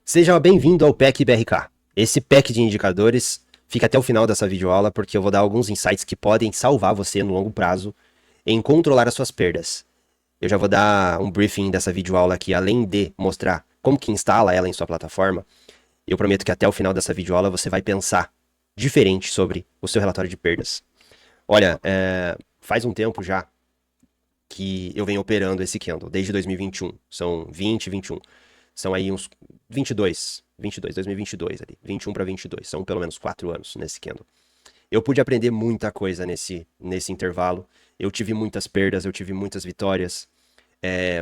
Seja bem-vindo ao PEC BRK. Esse PEC de indicadores fica até o final dessa videoaula porque eu vou dar alguns insights que podem salvar você no longo prazo em controlar as suas perdas. Eu já vou dar um briefing dessa videoaula aqui, além de mostrar como que instala ela em sua plataforma. Eu prometo que até o final dessa videoaula você vai pensar diferente sobre o seu relatório de perdas. Olha, faz um tempo já que eu venho operando esse candle, desde 2021. São 20, 21. São aí uns 2022 ali, 21 para 22. São pelo menos 4 anos nesse candle. Eu pude aprender muita coisa nesse intervalo. Eu tive muitas perdas, eu tive muitas vitórias. É,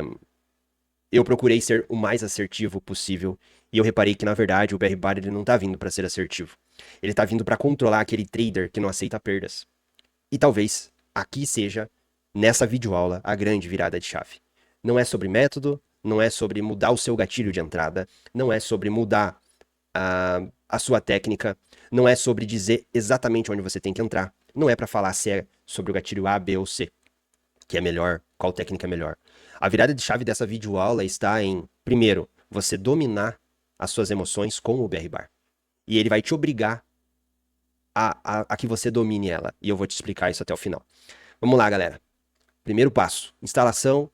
eu procurei ser o mais assertivo possível. E eu reparei que, na verdade, o BR Bar ele não tá vindo para ser assertivo. Ele tá vindo para controlar aquele trader que não aceita perdas. E talvez aqui seja, nessa videoaula, a grande virada de chave. Não é sobre método, não é sobre mudar o seu gatilho de entrada, não é sobre mudar a sua técnica, não é sobre dizer exatamente onde você tem que entrar, não é para falar se é sobre o gatilho A, B ou C, que é melhor, qual técnica é melhor. A virada de chave dessa videoaula está em, primeiro, você dominar as suas emoções com o BR Bar. E ele vai te obrigar a que você domine ela. E eu vou te explicar isso até o final. Vamos lá, galera. Primeiro passo: instalação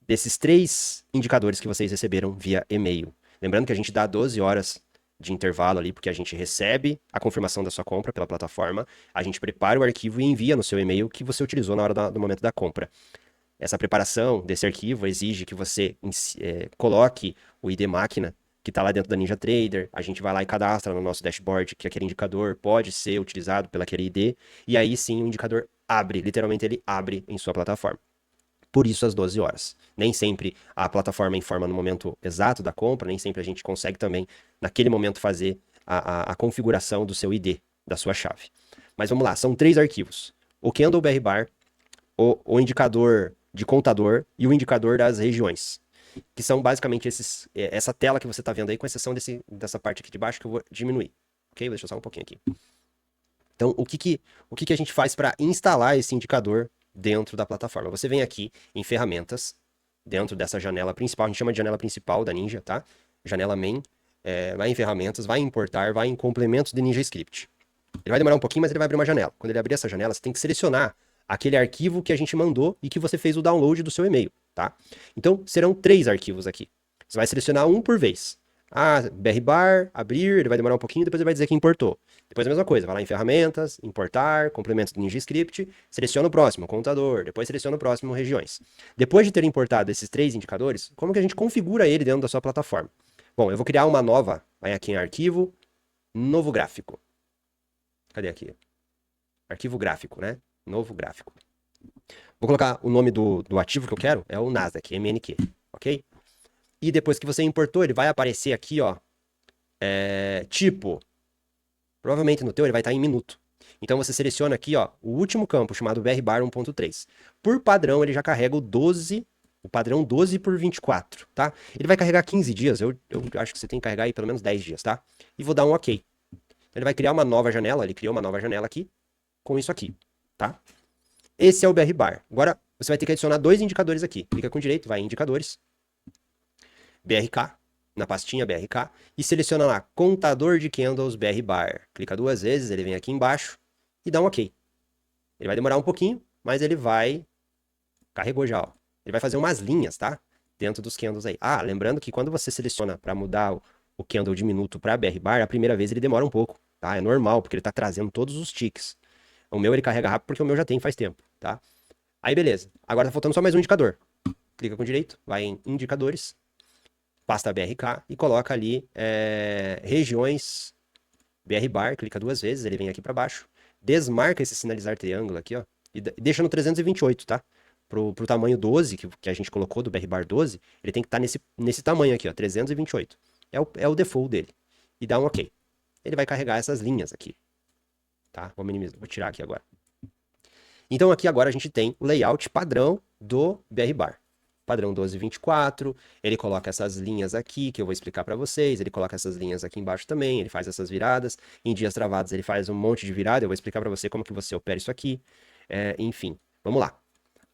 desses 3 indicadores que vocês receberam via e-mail. Lembrando que a gente dá 12 horas de intervalo ali, porque a gente recebe a confirmação da sua compra pela plataforma, a gente prepara o arquivo e envia no seu e-mail que você utilizou na hora do momento da compra. Essa preparação desse arquivo exige que você coloque o ID máquina que está lá dentro da NinjaTrader, a gente vai lá e cadastra no nosso dashboard que aquele indicador pode ser utilizado pelaquele ID, e aí sim o indicador abre, literalmente ele abre em sua plataforma. Por isso as 12 horas. Nem sempre a plataforma informa no momento exato da compra, nem sempre a gente consegue também, naquele momento, fazer a configuração do seu ID, da sua chave. Mas vamos lá, são 3 arquivos. O Candle BR Bar, o indicador de contador e o indicador das regiões. Que são basicamente essa tela que você está vendo aí, com exceção dessa parte aqui de baixo que eu vou diminuir. Ok? Deixa eu só um pouquinho aqui. Então, o que a gente faz para instalar esse indicador dentro da plataforma? Você vem aqui em ferramentas, dentro dessa janela principal, a gente chama de janela principal da Ninja, tá? Janela main, vai em ferramentas, vai em importar, vai em complementos de Ninja Script. Ele vai demorar um pouquinho, mas ele vai abrir uma janela. Quando ele abrir essa janela, você tem que selecionar aquele arquivo que a gente mandou e que você fez o download do seu e-mail, tá? Então, serão 3 arquivos aqui. Você vai selecionar um por vez. BR-bar, abrir, ele vai demorar um pouquinho, depois ele vai dizer que importou. Depois a mesma coisa, vai lá em ferramentas, importar, complementos do Ninja Script, seleciona o próximo, contador, depois seleciona o próximo, regiões. Depois de ter importado esses 3 indicadores, como que a gente configura ele dentro da sua plataforma? Bom, eu vou criar uma nova, vai aqui em arquivo, novo gráfico. Cadê aqui? Arquivo gráfico, né? Novo gráfico. Vou colocar o nome do ativo que eu quero, é o Nasdaq, MNQ, ok? E depois que você importou, ele vai aparecer aqui, ó, tipo. Provavelmente no teu ele vai estar em minuto. Então você seleciona aqui, ó, o último campo, chamado BR-bar 1.3. Por padrão, ele já carrega o padrão 12 por 24, tá? Ele vai carregar 15 dias, eu acho que você tem que carregar aí pelo menos 10 dias, tá? E vou dar um OK. Ele vai criar uma nova janela, ele criou uma nova janela aqui, com isso aqui, tá? Esse é o BR Bar. Agora, você vai ter que adicionar 2 indicadores aqui. Clica com direito, vai em indicadores, BRK, na pastinha BRK, e seleciona lá, contador de candles BR Bar. Clica 2 vezes, ele vem aqui embaixo e dá um OK. Ele vai demorar um pouquinho, mas ele vai... Carregou já, ó. Ele vai fazer umas linhas, tá? Dentro dos candles aí. Lembrando que quando você seleciona para mudar o candle de minuto para BR Bar, a primeira vez ele demora um pouco, tá? É normal, porque ele tá trazendo todos os ticks. O meu ele carrega rápido porque o meu já tem faz tempo, tá? Aí beleza. Agora tá faltando só mais um indicador. Clica com direito, vai em indicadores, pasta BRK e coloca ali regiões BR Bar, clica 2 vezes, ele vem aqui para baixo, desmarca esse sinalizar triângulo aqui, ó, e deixa no 328, tá? Pro tamanho 12 que a gente colocou do BR Bar 12, ele tem que estar nesse tamanho aqui, ó, 328. É o default dele. E dá um OK. Ele vai carregar essas linhas aqui, tá? Vou minimizar, vou tirar aqui agora. Então aqui agora a gente tem o layout padrão do BR Bar. Padrão 1224, ele coloca essas linhas aqui, que eu vou explicar para vocês, ele coloca essas linhas aqui embaixo também, ele faz essas viradas, em dias travados ele faz um monte de virada, eu vou explicar para você como que você opera isso aqui, enfim, vamos lá.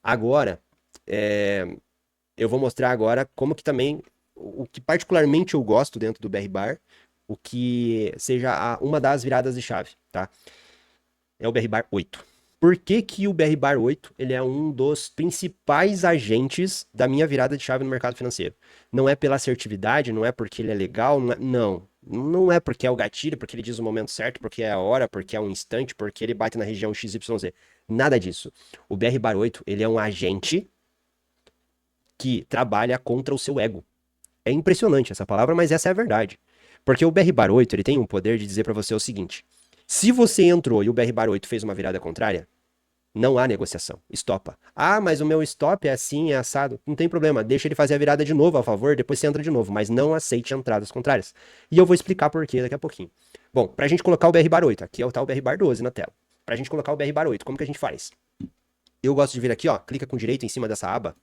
Agora, eu vou mostrar agora como que também o que particularmente eu gosto dentro do BR Bar, o que seja uma das viradas de chave, tá? É o BR Bar 8. Por que que o BR Bar 8 ele é um dos principais agentes da minha virada de chave no mercado financeiro? Não é pela assertividade, não é porque ele é legal, não é porque é o gatilho, porque ele diz o momento certo, porque é a hora, porque é um instante, porque ele bate na região XYZ. Nada disso. O BR Bar 8 ele é um agente que trabalha contra o seu ego. É impressionante essa palavra, mas essa é a verdade. Porque o BR Bar 8 ele tem um poder de dizer para você o seguinte: se você entrou e o BR Bar 8 fez uma virada contrária, não há negociação. Estopa. Ah, mas o meu stop é assim, é assado. Não tem problema. Deixa ele fazer a virada de novo a favor, depois você entra de novo. Mas não aceite entradas contrárias. E eu vou explicar por quê daqui a pouquinho. Bom, pra gente colocar o BR Bar 8, aqui é o tal BR Bar 12 na tela. Pra gente colocar o BR Bar 8, como que a gente faz? Eu gosto de vir aqui, ó, clica com direito em cima dessa aba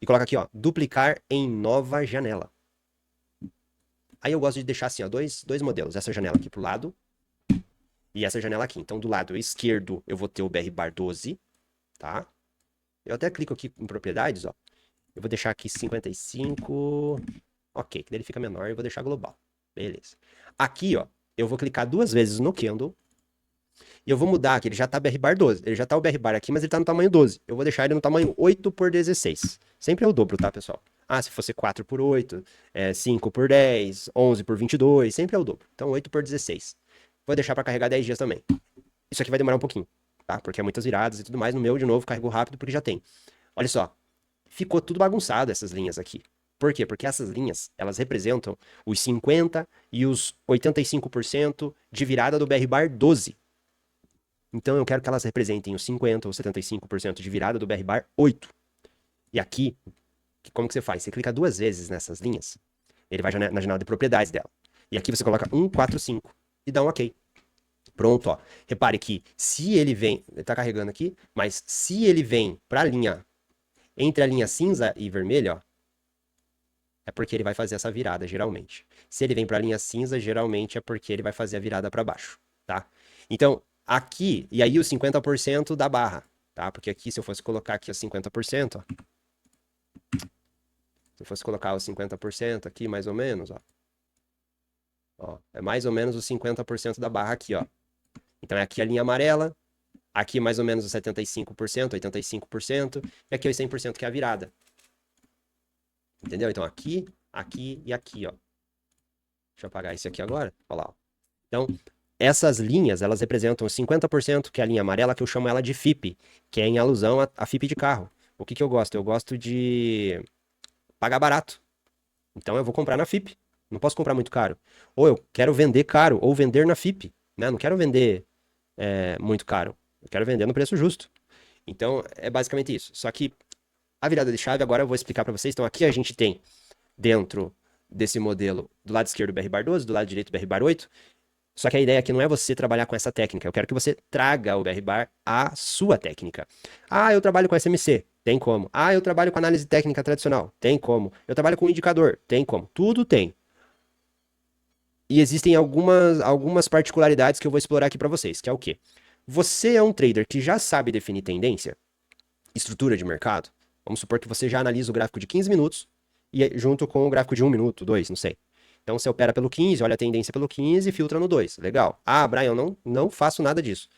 e coloca aqui, ó, duplicar em nova janela. Aí eu gosto de deixar assim, ó, dois modelos. Essa janela aqui pro lado e essa janela aqui. Então, do lado esquerdo, eu vou ter o BR Bar 12, tá? Eu até clico aqui em propriedades, ó. Eu vou deixar aqui 55. Ok, que daí ele fica menor e eu vou deixar global. Beleza. Aqui, ó, eu vou clicar 2 vezes no candle e eu vou mudar aqui. Ele já tá BR Bar 12. Ele já tá o BR Bar aqui, mas ele tá no tamanho 12. Eu vou deixar ele no tamanho 8 por 16. Sempre é o dobro, tá, pessoal? Ah, se fosse 4 por 8, 5 por 10, 11 por 22, sempre é o dobro. Então, 8 por 16. Vou deixar para carregar 10 dias também. Isso aqui vai demorar um pouquinho, tá? Porque é muitas viradas e tudo mais. No meu, de novo, carregou rápido porque já tem. Olha só. Ficou tudo bagunçado essas linhas aqui. Por quê? Porque essas linhas, elas representam os 50 e os 85% de virada do BR Bar 12. Então eu quero que elas representem os 50 ou 75% de virada do BR Bar 8. E aqui, como que você faz? Você clica 2 vezes nessas linhas, ele vai na janela de propriedades dela. E aqui você coloca 1, 4, 5 e dá um OK. Pronto, ó. Repare que se ele vem, ele tá carregando aqui, mas se ele vem para a linha, entre a linha cinza e vermelha, ó, é porque ele vai fazer essa virada, geralmente. Se ele vem para a linha cinza, geralmente é porque ele vai fazer a virada para baixo, tá? Então, aqui, e aí os 50% da barra, tá? Porque aqui, se eu fosse colocar aqui os 50%, ó, se eu fosse colocar os 50% aqui, mais ou menos, ó, é mais ou menos os 50% da barra aqui, ó. Então, é aqui a linha amarela, aqui mais ou menos os 75%, 85%, e aqui os 100% que é a virada. Entendeu? Então, aqui, aqui e aqui, ó. Deixa eu apagar isso aqui agora. Olha lá, ó. Então, essas linhas, elas representam 50%, que é a linha amarela, que eu chamo ela de FIP, que é em alusão a FIP de carro. O que que eu gosto? Eu gosto de pagar barato. Então, eu vou comprar na FIP. Não posso comprar muito caro. Ou eu quero vender caro, ou vender na FIP, né? Não quero vender muito caro. Eu quero vender no preço justo. Então, é basicamente isso. Só que a virada de chave, agora eu vou explicar para vocês. Então, aqui a gente tem, dentro desse modelo, do lado esquerdo o BR Bar 12, do lado direito o BR Bar 8. Só que a ideia aqui não é você trabalhar com essa técnica. Eu quero que você traga o BR Bar à sua técnica. Ah, eu trabalho com SMC. Tem como. Ah, eu trabalho com análise técnica tradicional. Tem como. Eu trabalho com indicador. Tem como. Tudo tem. E existem algumas particularidades que eu vou explorar aqui para vocês, que é o quê? Você é um trader que já sabe definir tendência, estrutura de mercado. Vamos supor que você já analisa o gráfico de 15 minutos e junto com o gráfico de 1 minuto, 2, não sei. Então você opera pelo 15, olha a tendência pelo 15 e filtra no 2. Legal. Ah, Brian, não faço nada disso.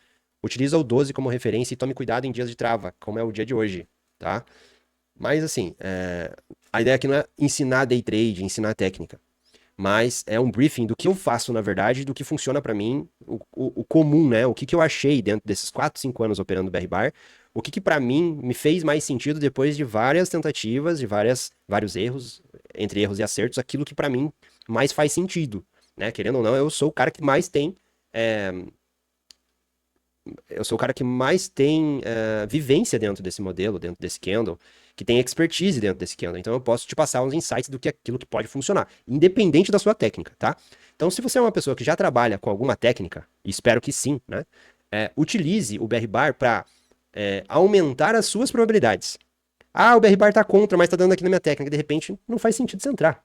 Utiliza o 12 como referência e tome cuidado em dias de trava, como é o dia de hoje, tá? Mas assim, a ideia aqui não é ensinar day trade, ensinar técnica. Mas é um briefing do que eu faço, na verdade, do que funciona para mim, o comum, né? O que que eu achei dentro desses 4, 5 anos operando BR Bar, o que que para mim me fez mais sentido depois de várias tentativas, de vários erros, entre erros e acertos, aquilo que para mim mais faz sentido, né? Querendo ou não, eu sou o cara que mais tem vivência dentro desse modelo, dentro desse candle, que tem expertise dentro desse candle. Então eu posso te passar uns insights do que aquilo que pode funcionar, independente da sua técnica, tá? Então se você é uma pessoa que já trabalha com alguma técnica, e espero que sim, né? Utilize o BR Bar para aumentar as suas probabilidades. Ah, o BR Bar tá contra, mas tá dando aqui na minha técnica. De repente, não faz sentido você entrar.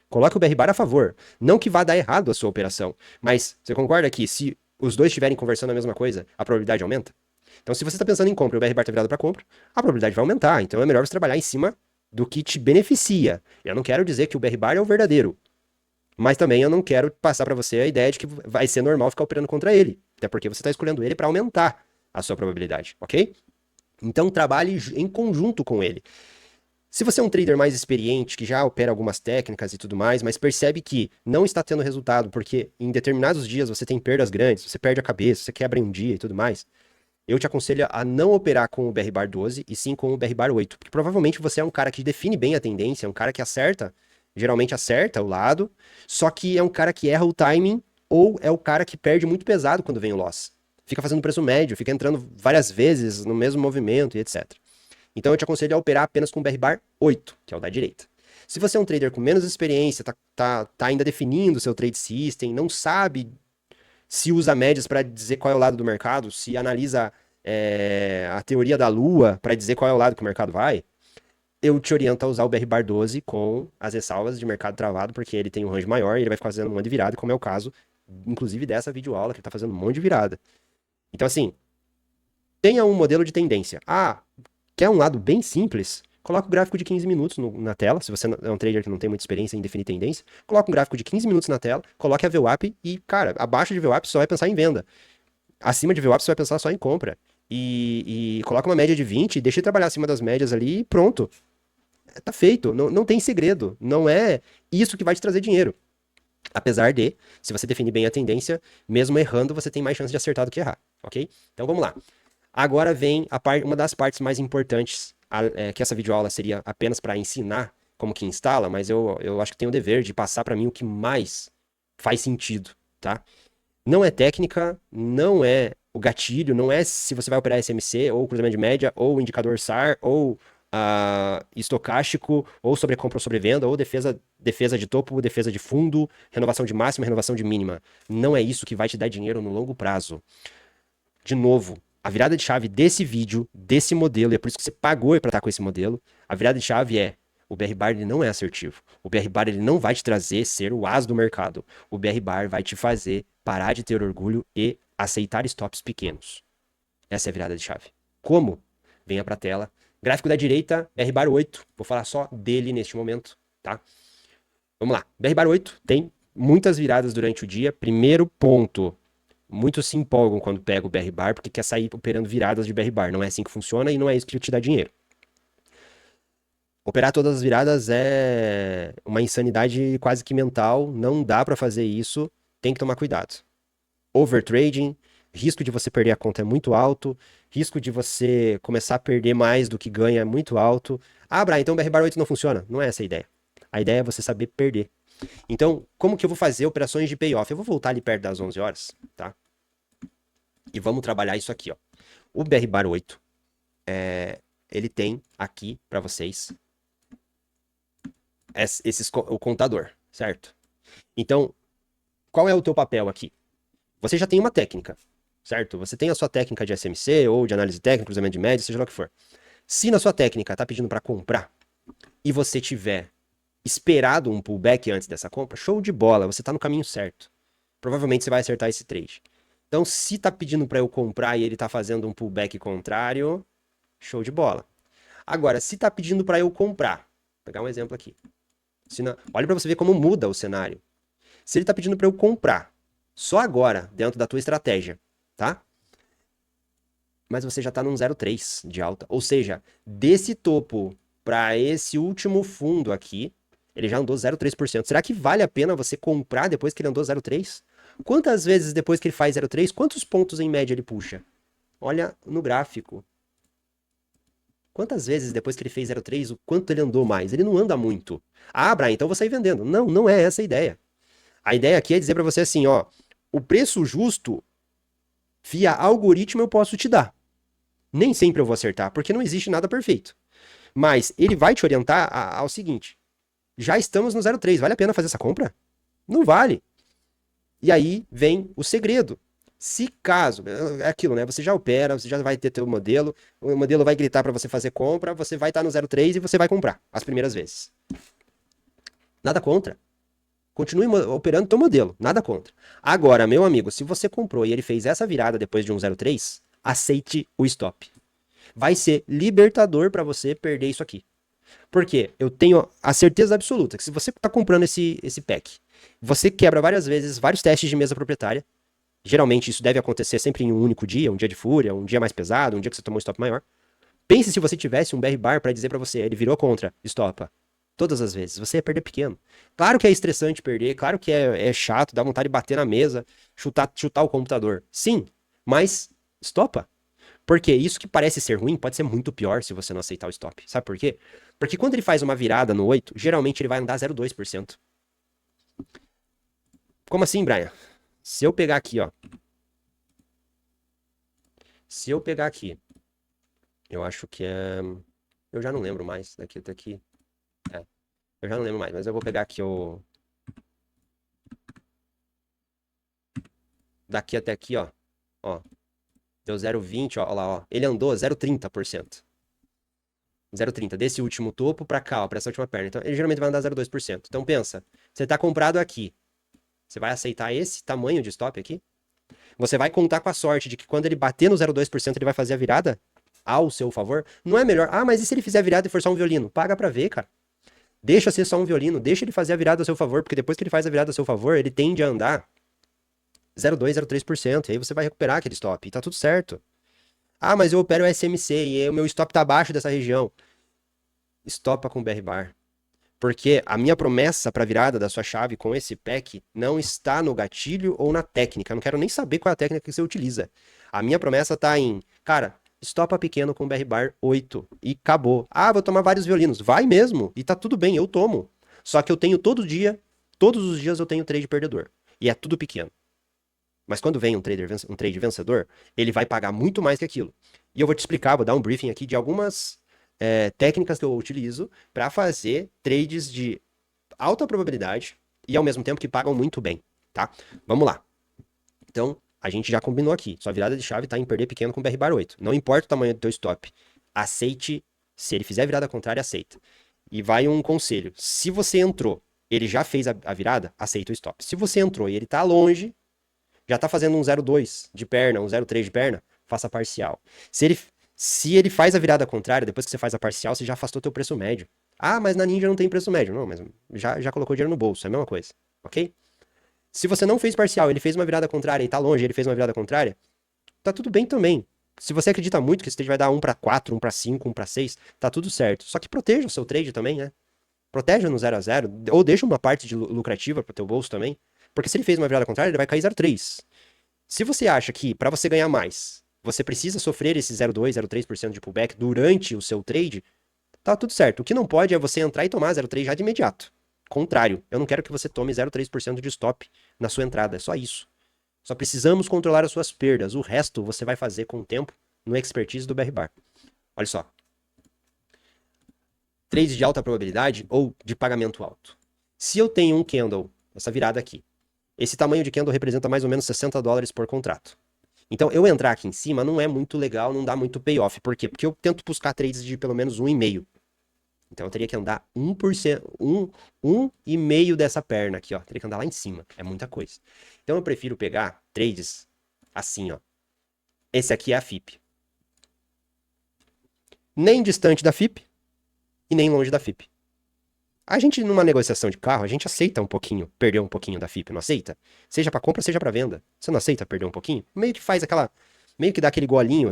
Coloque o BR Bar a favor. Não que vá dar errado a sua operação, mas você concorda que se os dois estiverem conversando a mesma coisa, a probabilidade aumenta? Então, se você está pensando em compra e o BR Bar está virado para compra, a probabilidade vai aumentar. Então, é melhor você trabalhar em cima do que te beneficia. Eu não quero dizer que o BR Bar é o verdadeiro, mas também eu não quero passar para você a ideia de que vai ser normal ficar operando contra ele, até porque você está escolhendo ele para aumentar a sua probabilidade, ok? Então trabalhe em conjunto com ele. Se você é um trader mais experiente, que já opera algumas técnicas e tudo mais, mas percebe que não está tendo resultado, porque em determinados dias você tem perdas grandes, você perde a cabeça, você quebra em um dia e tudo mais, eu te aconselho a não operar com o BR Bar 12 e sim com o BR Bar 8, porque provavelmente você é um cara que define bem a tendência, é um cara que acerta, geralmente acerta o lado, só que é um cara que erra o timing ou é o cara que perde muito pesado quando vem o loss. Fica fazendo preço médio, fica entrando várias vezes no mesmo movimento e etc. Então eu te aconselho a operar apenas com o BR Bar 8, que é o da direita. Se você é um trader com menos experiência, tá ainda definindo o seu trade system, não sabe se usa médias para dizer qual é o lado do mercado, se analisa a teoria da lua para dizer qual é o lado que o mercado vai, eu te oriento a usar o BR Bar 12 com as ressalvas de mercado travado, porque ele tem um range maior e ele vai ficar fazendo um monte de virada, como é o caso, inclusive dessa videoaula, que ele tá fazendo um monte de virada. Então, assim, tenha um modelo de tendência. Ah, quer um lado bem simples? Coloca o gráfico de 15 minutos na tela. Se você é um trader que não tem muita experiência em definir tendência, coloca um gráfico de 15 minutos na tela, coloque a VWAP e, cara, abaixo de VWAP você só vai pensar em venda. Acima de VWAP você vai pensar só em compra. E coloca uma média de 20, deixa ele trabalhar acima das médias ali e pronto. Tá feito. Não tem segredo. Não é isso que vai te trazer dinheiro. Apesar de, se você definir bem a tendência, mesmo errando, você tem mais chance de acertar do que errar, ok? Então vamos lá. Agora vem uma das partes mais importantes, que essa videoaula seria apenas para ensinar como que instala, mas eu acho que tenho o dever de passar para mim o que mais faz sentido, tá? Não é técnica, não é o gatilho, não é se você vai operar SMC, ou cruzamento de média, ou indicador SAR, ou estocástico, ou sobrecompra ou sobrevenda, ou defesa de topo, defesa de fundo, renovação de máxima, renovação de mínima. Não é isso que vai te dar dinheiro no longo prazo. De novo, a virada de chave desse vídeo, desse modelo, e é por isso que você pagou para estar com esse modelo, a virada de chave é: o BR Bar ele não é assertivo. O BR Bar ele não vai te trazer ser o as do mercado. O BR Bar vai te fazer parar de ter orgulho e aceitar stops pequenos. Essa é a virada de chave. Como? Venha para a tela. Gráfico da direita, BR Bar 8. Vou falar só dele neste momento, tá? Vamos lá. BR Bar 8 tem muitas viradas durante o dia. Primeiro ponto. Muitos se empolgam quando pega o BR Bar porque quer sair operando viradas de BR Bar. Não é assim que funciona e não é isso que te dá dinheiro. Operar todas as viradas é uma insanidade quase que mental. Não dá para fazer isso. Tem que tomar cuidado. Overtrading, risco de você perder a conta é muito alto. Risco de você começar a perder mais do que ganha é muito alto. Ah, Brian, então o BR Bar 8 não funciona. Não é essa a ideia. A ideia é você saber perder. Então, como que eu vou fazer operações de payoff? Eu vou voltar ali perto das 11 horas, tá? E vamos trabalhar isso aqui, ó. O BR Bar 8, ele tem aqui para vocês o contador, certo? Então, qual é o teu papel aqui? Você já tem uma técnica, certo? Você tem a sua técnica de SMC ou de análise técnica, cruzamento de média, seja lá o que for. Se na sua técnica tá pedindo para comprar e você tiver esperado um pullback antes dessa compra, show de bola, você tá no caminho certo. Provavelmente você vai acertar esse trade. Então, se tá pedindo para eu comprar e ele tá fazendo um pullback contrário, show de bola. Agora, se tá pedindo para eu comprar, vou pegar um exemplo aqui. Olha para você ver como muda o cenário. Se ele tá pedindo para eu comprar, só agora, dentro da tua estratégia, tá? Mas você já tá num 0,3 de alta. Ou seja, desse topo para esse último fundo aqui, ele já andou 0,3%. Será que vale a pena você comprar depois que ele andou 0,3%? Quantas vezes depois que ele faz 0,3, quantos pontos em média ele puxa? Olha no gráfico. Quantas vezes depois que ele fez 0,3, o quanto ele andou mais? Ele não anda muito. Ah, Brian, então eu vou sair vendendo. Não, não é essa a ideia. A ideia aqui é dizer para você assim, ó, o preço justo via algoritmo eu posso te dar. Nem sempre eu vou acertar, porque não existe nada perfeito. Mas ele vai te orientar ao seguinte: já estamos no 0,3, vale a pena fazer essa compra? Não vale. E aí vem o segredo. Se caso, é aquilo, né? Você já opera, você já vai ter teu modelo, o modelo vai gritar para você fazer compra, você vai estar no 0,3 e você vai comprar as primeiras vezes. Nada contra. Continue operando teu modelo, nada contra. Agora, meu amigo, se você comprou e ele fez essa virada depois de um 0,3, aceite o stop. Vai ser libertador para você perder isso aqui. Por quê? Eu tenho a certeza absoluta que se você está comprando esse pack, você quebra várias vezes vários testes de mesa proprietária. Geralmente isso deve acontecer sempre em um único dia, um dia de fúria, um dia mais pesado, um dia que você tomou um stop maior. Pense se você tivesse um BR bar para dizer para você, ele virou contra, estopa. Todas as vezes, você ia perder pequeno. Claro que é estressante perder, claro que é chato, dá vontade de bater na mesa, chutar o computador. Sim, mas estopa. Porque isso que parece ser ruim pode ser muito pior se você não aceitar o stop. Sabe por quê? Porque quando ele faz uma virada no 8, geralmente ele vai andar 0,2%. Como assim, Brian? Se eu pegar aqui, ó. Se eu pegar aqui, eu acho que é. Eu já não lembro mais. Daqui até aqui. É, eu já não lembro mais, mas eu vou pegar aqui o. Daqui até aqui, ó. Ó. Deu 0,20, ó. Ó lá, ó. Ele andou 0,30%. 0,30. Desse último topo pra cá, ó. Pra essa última perna. Então, ele geralmente vai andar 0,2%. Então, pensa. Você tá comprado aqui. Você vai aceitar esse tamanho de stop aqui? Você vai contar com a sorte de que quando ele bater no 0,2% ele vai fazer a virada ao seu favor? Não é melhor? Ah, mas e se ele fizer a virada e for só um violino? Paga pra ver, cara. Deixa ser só um violino, deixa ele fazer a virada a seu favor, porque depois que ele faz a virada a seu favor, ele tende a andar 0,2, 0,3%, e aí você vai recuperar aquele stop, e tá tudo certo. Ah, mas eu opero SMC e o meu stop tá abaixo dessa região. Stopa com BR Bar. Porque a minha promessa para virada da sua chave com esse pack não está no gatilho ou na técnica. Eu não quero nem saber qual é a técnica que você utiliza. A minha promessa tá em, cara, estopa pequeno com BR Bar 8 e acabou. Ah, vou tomar vários violinos. Vai mesmo. E tá tudo bem, eu tomo. Só que eu tenho todo dia, todos os dias eu tenho trade perdedor. E é tudo pequeno. Mas quando vem um trade vencedor, ele vai pagar muito mais que aquilo. E eu vou te explicar, vou dar um briefing aqui de algumas técnicas que eu utilizo para fazer trades de alta probabilidade e ao mesmo tempo que pagam muito bem, tá? Vamos lá. Então, a gente já combinou aqui. Sua virada de chave está em perder pequeno com BR bar 8. Não importa o tamanho do teu stop. Aceite. Se ele fizer a virada contrária, aceita. E vai um conselho. Se você entrou, ele já fez a virada, aceita o stop. Se você entrou e ele está longe, já tá fazendo um 0,2 de perna, um 0,3 de perna, faça parcial. Se ele faz a virada contrária, depois que você faz a parcial, você já afastou teu preço médio. Ah, mas na Ninja não tem preço médio. Não, mas já colocou dinheiro no bolso, é a mesma coisa, ok? Se você não fez parcial, ele fez uma virada contrária e tá longe, ele fez uma virada contrária, tá tudo bem também. Se você acredita muito que esse trade vai dar 1 para 4, 1 para 5, 1 para 6, tá tudo certo. Só que proteja o seu trade também, né? Proteja no 0 a 0, ou deixa uma parte de lucrativa pro teu bolso também. Porque se ele fez uma virada contrária, ele vai cair 0,3. Se você acha que para você ganhar mais, você precisa sofrer esse 0,2, 0,3% de pullback durante o seu trade, tá tudo certo. O que não pode é você entrar e tomar 0,3 já de imediato. Contrário, eu não quero que você tome 0,3% de stop na sua entrada, é só isso. Só precisamos controlar as suas perdas. O resto você vai fazer com o tempo no expertise do BR Bar. Olha só. Trades de alta probabilidade ou de pagamento alto. Se eu tenho um candle, essa virada aqui, esse tamanho de candle representa mais ou menos $60 por contrato. Então, eu entrar aqui em cima não é muito legal, não dá muito payoff. Por quê? Porque eu tento buscar trades de pelo menos 1,5. Então, eu teria que andar 1%, 1,5 dessa perna aqui, ó. Teria que andar lá em cima. É muita coisa. Então, eu prefiro pegar trades assim, ó. Esse aqui é a FIP. Nem distante da FIP e nem longe da FIP. A gente, numa negociação de carro, a gente aceita um pouquinho, perder um pouquinho da FIP, não aceita? Seja para compra, seja para venda. Você não aceita perder um pouquinho? Meio que faz aquela. Meio que dá aquele golinho,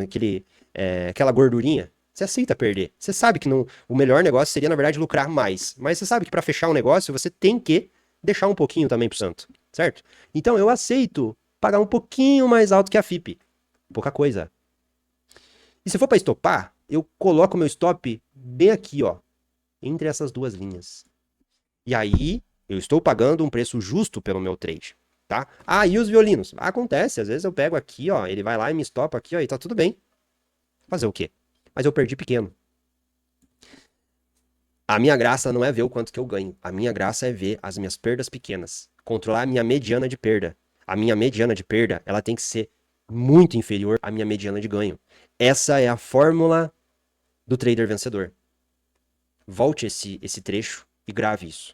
aquela gordurinha. Você aceita perder. Você sabe que não, o melhor negócio seria, na verdade, lucrar mais. Mas você sabe que para fechar um negócio, você tem que deixar um pouquinho também pro santo, certo? Então eu aceito pagar um pouquinho mais alto que a FIP. Pouca coisa. E se for para estopar, eu coloco o meu stop bem aqui, ó. Entre essas duas linhas. E aí, eu estou pagando um preço justo pelo meu trade, tá? Ah, e os violinos? Acontece, às vezes eu pego aqui, ó, ele vai lá e me estopa aqui, ó, e tá tudo bem. Fazer o quê? Mas eu perdi pequeno. A minha graça não é ver o quanto que eu ganho. A minha graça é ver as minhas perdas pequenas. Controlar a minha mediana de perda. A minha mediana de perda, ela tem que ser muito inferior à minha mediana de ganho. Essa é a fórmula do trader vencedor. Volte esse trecho e grave isso.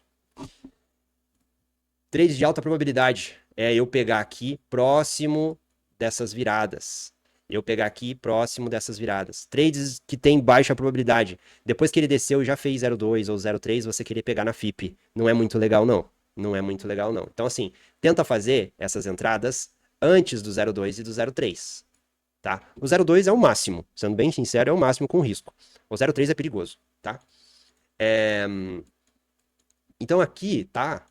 Trades de alta probabilidade é eu pegar aqui próximo dessas viradas. Eu pegar aqui próximo dessas viradas. Trades que tem baixa probabilidade. Depois que ele desceu e já fez 0,2 ou 0,3, você querer pegar na FIP. Não é muito legal, não. Não é muito legal, não. Então, assim, tenta fazer essas entradas antes do 0,2 e do 0,3. Tá? O 0,2 é o máximo. Sendo bem sincero, é o máximo com risco. O 0,3 é perigoso, tá? Então aqui tá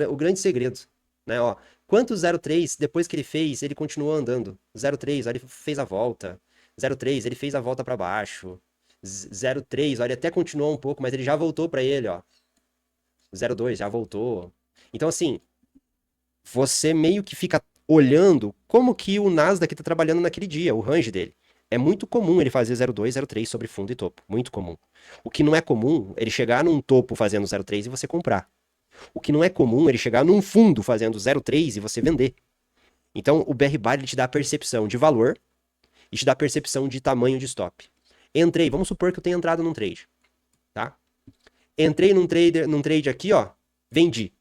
o grande segredo, né? Ó, quanto 0,3, depois que ele fez, ele continuou andando. 0,3, ó, ele fez a volta. 0,3, ele fez a volta para baixo. 0,3, ó, ele até continuou um pouco, mas ele já voltou para ele, ó. 0,2, já voltou. Então, assim, você meio que fica olhando como que o Nasdaq tá trabalhando naquele dia, o range dele. É muito comum ele fazer 0,2, 0,3 sobre fundo e topo. Muito comum. O que não é comum, ele chegar num topo fazendo 0,3 e você comprar. O que não é comum, ele chegar num fundo fazendo 0,3 e você vender. Então, o BR Bar ele te dá a percepção de valor e te dá a percepção de tamanho de stop. Entrei, vamos supor que eu tenha entrado num trade, tá? Entrei num trade aqui, ó, vendi.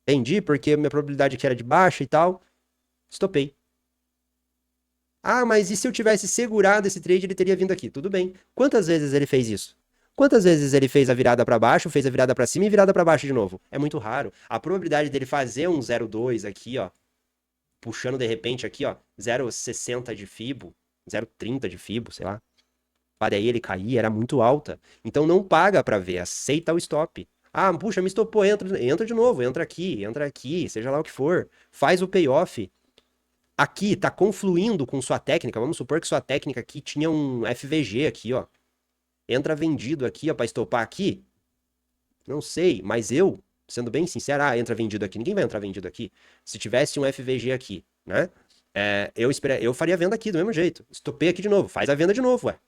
Vendi porque minha probabilidade aqui era de baixa e tal, estopei. Ah, mas e se eu tivesse segurado esse trade, ele teria vindo aqui? Tudo bem. Quantas vezes ele fez isso? Quantas vezes ele fez a virada para baixo, fez a virada para cima e virada para baixo de novo? É muito raro. A probabilidade dele fazer um 0,2 aqui, ó, puxando de repente aqui, ó, 0,60 de Fibo, 0,30 de Fibo, sei lá, para aí ele cair, era muito alta. Então não paga para ver, aceita o stop. Ah, puxa, me estopou, entra de novo, entra aqui, seja lá o que for. Faz o payoff. Aqui tá confluindo com sua técnica. Vamos supor que sua técnica aqui tinha um FVG aqui, ó. Entra vendido aqui, ó, pra estopar aqui. Não sei, mas eu, sendo bem sincero, entra vendido aqui. Ninguém vai entrar vendido aqui. Se tivesse um FVG aqui, né? Eu faria a venda aqui do mesmo jeito. Estopei aqui de novo. Faz a venda de novo, ué.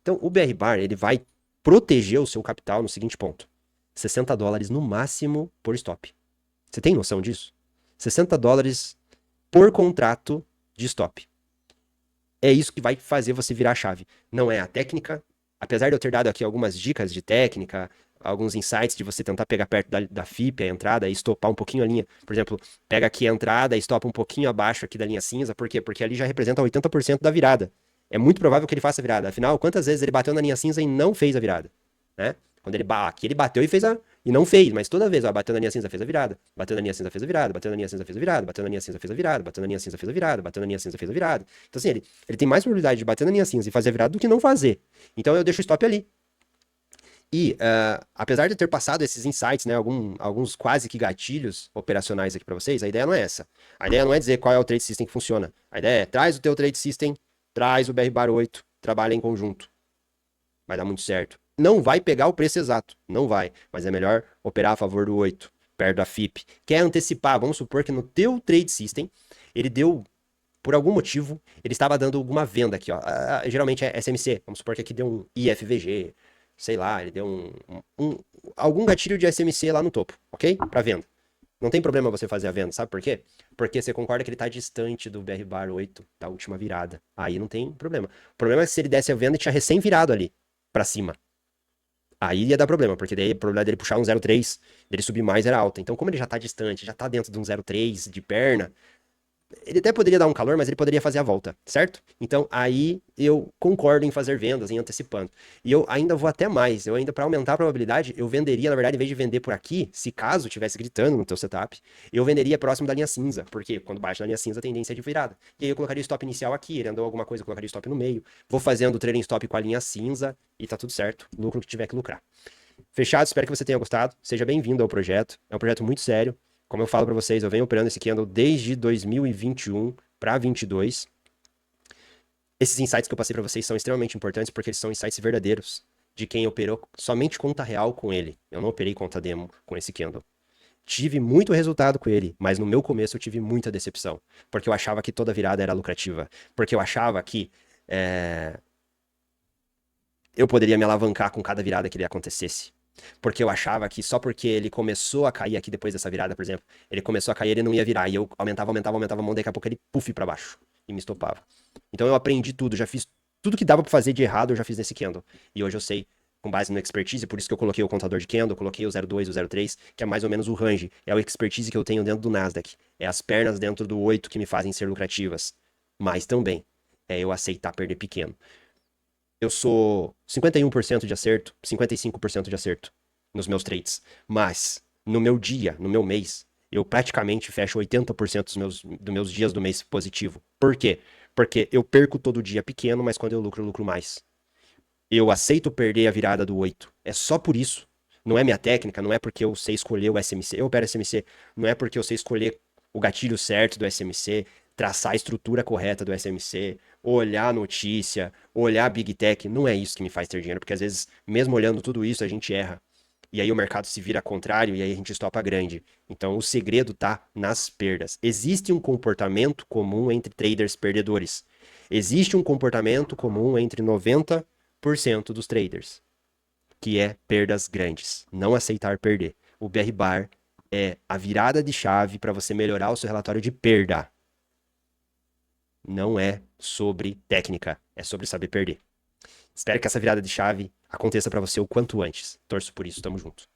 Então, o BR Bar, ele vai proteger o seu capital no seguinte ponto. $60 no máximo por stop. Você tem noção disso? $60 por contrato de stop. É isso que vai fazer você virar a chave. Não é a técnica. Apesar de eu ter dado aqui algumas dicas de técnica, alguns insights de você tentar pegar perto da FIP, a entrada, e estopar um pouquinho a linha. Por exemplo, pega aqui a entrada e estopa um pouquinho abaixo aqui da linha cinza. Por quê? Porque ali já representa 80% da virada. É muito provável que ele faça a virada. Afinal, quantas vezes ele bateu na linha cinza e não fez a virada? Né? Quando aqui ele bateu e não fez, mas toda vez, ó, bateu na linha cinza, fez a virada, bateu na linha cinza, fez a virada, bateu na linha cinza, fez a virada, bateu na linha cinza, fez a virada, bateu na linha cinza, fez a virada, bateu na linha cinza, fez a virada. Então, assim, ele tem mais probabilidade de bater na linha cinza e fazer a virada do que não fazer. Então, eu deixo o stop ali. E, apesar de eu ter passado esses insights, né, alguns quase que gatilhos operacionais aqui para vocês, a ideia não é essa. A ideia não é dizer qual é o trade system que funciona. A ideia é, traz o teu trade system, traz o BR Bar 8, trabalha em conjunto. Vai dar muito certo. Não vai pegar o preço exato, não vai, mas é melhor operar a favor do 8, perto da FIP. Quer antecipar, vamos supor que no teu trade system, ele deu, por algum motivo, ele estava dando alguma venda aqui, ó. Geralmente é SMC, vamos supor que aqui deu um IFVG, sei lá, ele deu algum gatilho de SMC lá no topo, ok? Para venda. Não tem problema você fazer a venda, sabe por quê? Porque você concorda que ele está distante do BR Bar 8, da última virada. Aí não tem problema. O problema é que se ele desse a venda e tinha recém virado ali, para cima. Aí ia dar problema, porque daí a probabilidade dele puxar um 0,3, dele subir mais era alta. Então, como ele já tá distante, já tá dentro de um 0,3 de perna, ele até poderia dar um calor, mas ele poderia fazer a volta, certo? Então, aí eu concordo em fazer vendas, em antecipando. E eu ainda vou até mais, eu ainda, para aumentar a probabilidade, eu venderia, na verdade, em vez de vender por aqui, se caso estivesse gritando no teu setup, eu venderia próximo da linha cinza, porque quando baixa na linha cinza, a tendência é de virada. E aí eu colocaria o stop inicial aqui, ele andou alguma coisa, eu colocaria o stop no meio, vou fazendo o trailing stop com a linha cinza, e tá tudo certo, lucro que tiver que lucrar. Fechado, espero que você tenha gostado, seja bem-vindo ao projeto, é um projeto muito sério, como eu falo para vocês, eu venho operando esse candle desde 2021 para 22. Esses insights que eu passei para vocês são extremamente importantes porque eles são insights verdadeiros de quem operou somente conta real com ele. Eu não operei conta demo com esse candle. Tive muito resultado com ele, mas no meu começo eu tive muita decepção, porque eu achava que toda virada era lucrativa, porque eu achava que eu poderia me alavancar com cada virada que ele acontecesse. Porque eu achava que só porque ele começou a cair aqui depois dessa virada, por exemplo, ele começou a cair, ele não ia virar. E eu aumentava a mão, daqui a pouco ele puff pra baixo e me estopava. Então eu aprendi tudo, já fiz tudo que dava pra fazer de errado, eu já fiz nesse candle. E hoje eu sei, com base no expertise, por isso que eu coloquei o contador de candle, coloquei o 0,2, o 0,3, que é mais ou menos o range. É o expertise que eu tenho dentro do Nasdaq. É as pernas dentro do 8 que me fazem ser lucrativas. mas também é eu aceitar perder pequeno. Eu sou 51% de acerto, 55% de acerto nos meus trades, mas no meu dia, no meu mês, eu praticamente fecho 80% dos meus dias do mês positivo. Por quê? Porque eu perco todo dia pequeno, mas quando eu lucro mais. Eu aceito perder a virada do 8. É só por isso. Não é minha técnica, não é porque eu sei escolher o SMC. Eu opero SMC. Não é porque eu sei escolher o gatilho certo do SMC, traçar a estrutura correta do SMC, olhar a notícia, olhar a Big Tech. Não é isso que me faz ter dinheiro, porque às vezes, mesmo olhando tudo isso, a gente erra. E aí o mercado se vira contrário e aí a gente estopa grande. Então o segredo tá nas perdas. Existe um comportamento comum entre traders perdedores. Existe um comportamento comum entre 90% dos traders, que é perdas grandes, não aceitar perder. O BR Bar é a virada de chave para você melhorar o seu relatório de perda. Não é sobre técnica, é sobre saber perder. Espero que essa virada de chave aconteça para você o quanto antes. Torço por isso, tamo junto.